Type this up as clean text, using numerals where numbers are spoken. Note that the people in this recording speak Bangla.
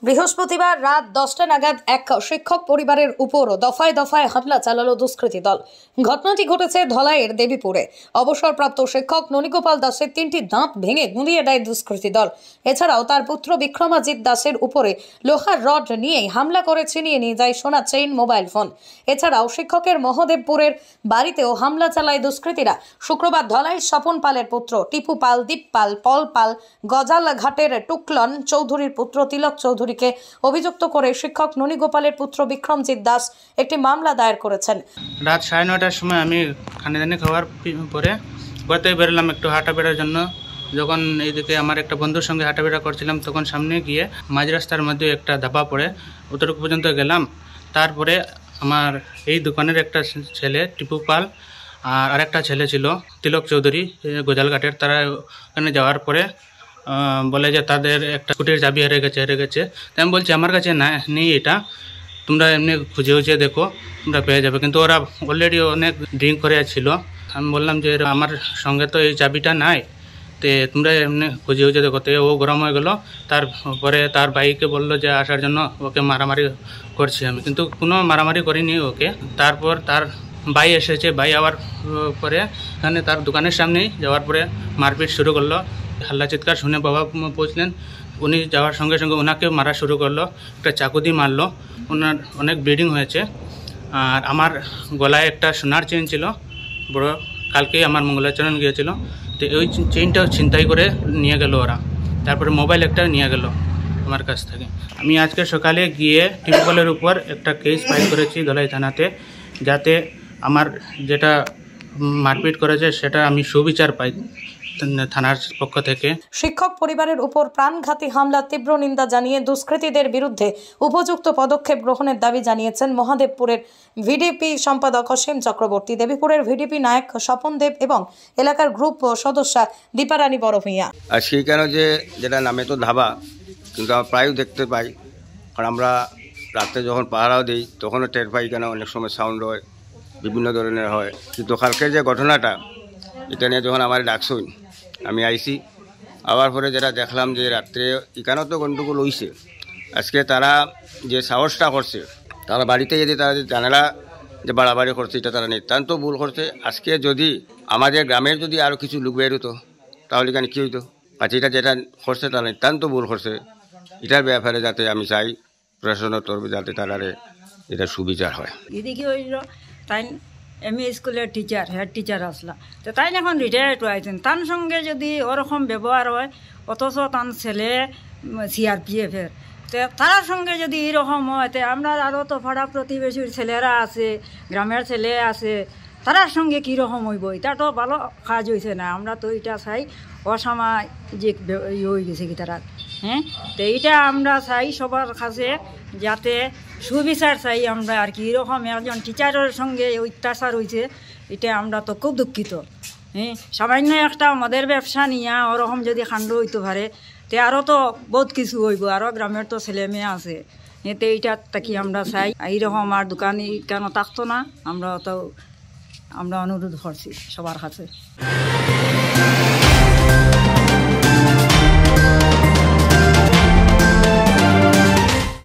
বৃহস্পতিবার রাত 10টা নাগাদ এক শিক্ষক পরিবারের উপর দফায় দফায় হামলা চালালো দুষ্কৃতী দল। ঘটনাটি ঘটেছে ধলাইয়ের দেবীপুরে। অবসরপ্রাপ্ত শিক্ষক ননীগোপাল দাসের 3টি দাঁত ভেঙে গুঁড়িয়ে দেয় দুষ্কৃতী দল। এছাড়াও তার পুত্র বিক্রমাজিৎ দাসের উপরে লোহার রড নিয়ে হামলা করে ছিনিয়ে নিয়ে যায় সোনা, চেইন, মোবাইল ফোন। এছাড়াও শিক্ষকের মহদেবপুরের বাড়িতেও হামলা চালায় দুষ্কৃতীরা। শুক্রবার ধলাই স্বপন পালের পুত্র টিপু পাল, দীপ পাল, পল পাল, গজালঘাটের টুকলন চৌধুরীর পুত্র তিলক চৌধুরীকে অভিযুক্ত করে শিক্ষক ননীগোপালের পুত্র বিক্রমজিৎ দাস একটি মামলা দায়ের করেছেন। রাত 9:30টার সময় আমি খানিদানি খাওয়ার পরে ঘরে বেরোলাম একটু হাঁটাফেরার জন্য। যখন এইদিকে আমার একটা বন্ধুর সঙ্গে হাঁটাফেরা করছিলাম তখন সামনে গিয়ে মাঝ রাস্তার মধ্যে একটা ধাপা পড়ে অতটুকু পর্যন্ত গেলাম। তারপরে আমার এই দোকানের একটা ছেলে টিপু পাল আর আরেকটা ছেলে ছিল তিলক চৌধুরী গজালঘাটের, তারা ওখানে যাওয়ার পরে বলে যে তাদের একটা স্কুটির চাবি হেরে গেছে। তাই আমি বলছি আমার কাছে না নেই, এটা তোমরা এমনি খুঁজে দেখো, তোমরা পেয়ে যাবে। কিন্তু ওরা অলরেডি অনেক ড্রিঙ্ক করে ছিল। আমি বললাম যে আমার সঙ্গে তো এই চাবিটা নাই, তো তোমরা এমনি খুঁজে দেখো। তো ও গরম হয়ে গেলো। তারপরে তার ভাইকে বললো যে আসার জন্য, ওকে মারামারি করছি আমি, কিন্তু কোনো মারামারি করিনি ওকে। তারপর তার ভাই এসেছে, ভাই আবার পরে এখানে তার দোকানের সামনেই যাওয়ার পরে মারপিট শুরু করলো। হাল্লা চিৎকার শুনে বাবা পৌঁছলেন। উনি যাওয়ার সঙ্গে সঙ্গে ওনাকে মারা শুরু করলো, একটা চাকু দিয়ে মারলো। ওনার অনেক ব্লিডিং হয়েছে। আর আমার গলায় একটা সোনার চেইন ছিল বড়, কালকেই আমার মঙ্গলাচরণ গিয়েছিল, তো ওই চেইনটাও ছিনতাই করে নিয়ে গেল ওরা। তারপরে মোবাইল একটা নিয়ে গেল আমার কাছ থেকে। আমি আজকে সকালে গিয়ে টিউবওয়েলের উপর একটা কেস ফাইল করেছি ধলাই থানাতে, যাতে আমার যেটা মারপিট করেছে সেটা আমি সুবিচার পাই থানার পক্ষ থেকে। শিক্ষক পরিবারের উপর প্রাণঘাতী হামলার তীব্র নিন্দা জানিয়ে দুষ্কৃতীদের বিরুদ্ধে উপযুক্ত পদক্ষেপ গ্রহণের দাবি জানিয়েছেন মহাদেবপুরের ভিডিপি সম্পাদক অসীম চক্রবর্তী, দেবীপুরের ভিডিপি নায়ক স্বপন দেব এবং এলাকার গ্রুপ সদস্যা দীপারানী বড়ভূঁইয়া। আর সেই কেন যেটা নামে তো ধাবা, কিন্তু আমরা প্রায় দেখতে পাই, কারণ আমরা রাতে যখন পাহারাও দিই তখনও টের পাই কেন অনেক সময় সাউন্ড হয়, বিভিন্ন ধরনের হয়। কিন্তু কালকে যে ঘটনাটা, এটা নিয়ে যখন আমার ডাকছুন আমি আইসি, আবার পরে যেটা দেখলাম যে রাত্রে এখানেও তো গন্ডগোল হইছে। আজকে তারা যে সাহসটা করছে, তারা বাড়িতে যদি তারা যে জানালা যে বাড়াবাড়ি করছে, এটা তারা নিতান্ত ভুল করছে। আজকে যদি আমাদের গ্রামের যদি আরও কিছু লোক বের হতো তাহলে এখানে কী হইতো? আচ্ছা, এটা যেটা করছে তারা নিতান্ত ভুল করছে। এটার ব্যাপারে যাতে আমি চাই প্রশাসনের তরফে যাতে তারারে এটা সুবিচার হয়। এদিকে হইল তাই এমই স্কুলের টিচার, হেড টিচার আসলা, তো তাই এখন রিটায়ার্ড হয়েছেন। তার সঙ্গে যদি ওরকম ব্যবহার হয়, অথচ তার ছেলে সিআরপিএফের, তো তার সঙ্গে যদি এরকম হয়, তো আমরা আরও তো পাড়া প্রতিবেশীর ছেলেরা আছে, গ্রামের ছেলে আছে, তারার সঙ্গে কীরকম হইব? এটা তো ভালো কাজ হয়েছে না। আমরা তো এটা চাই অসামাজিক হয়ে গেছে কি তারা, হ্যাঁ। তো এইটা আমরা চাই সবার কাছে, যাতে সুবিচার চাই আমরা আর কি। এরকম একজন টিচারের সঙ্গে অত্যাচার হয়েছে, এটা আমরা তো খুব দুঃখিত। হ্যাঁ, সামান্য একটা মদের ব্যবসা নিয়ে ওরকম যদি কাণ্ড হইতে পারে, তে আরও তো বহুত কিছু হইব, আরও গ্রামের তো ছেলে মেয়ে আছে। এতে এইটা তাকি আমরা চাই এইরকম আর দোকানি কেন থাকতো না। আমরা অনুরোধ করছি সবার কাছে।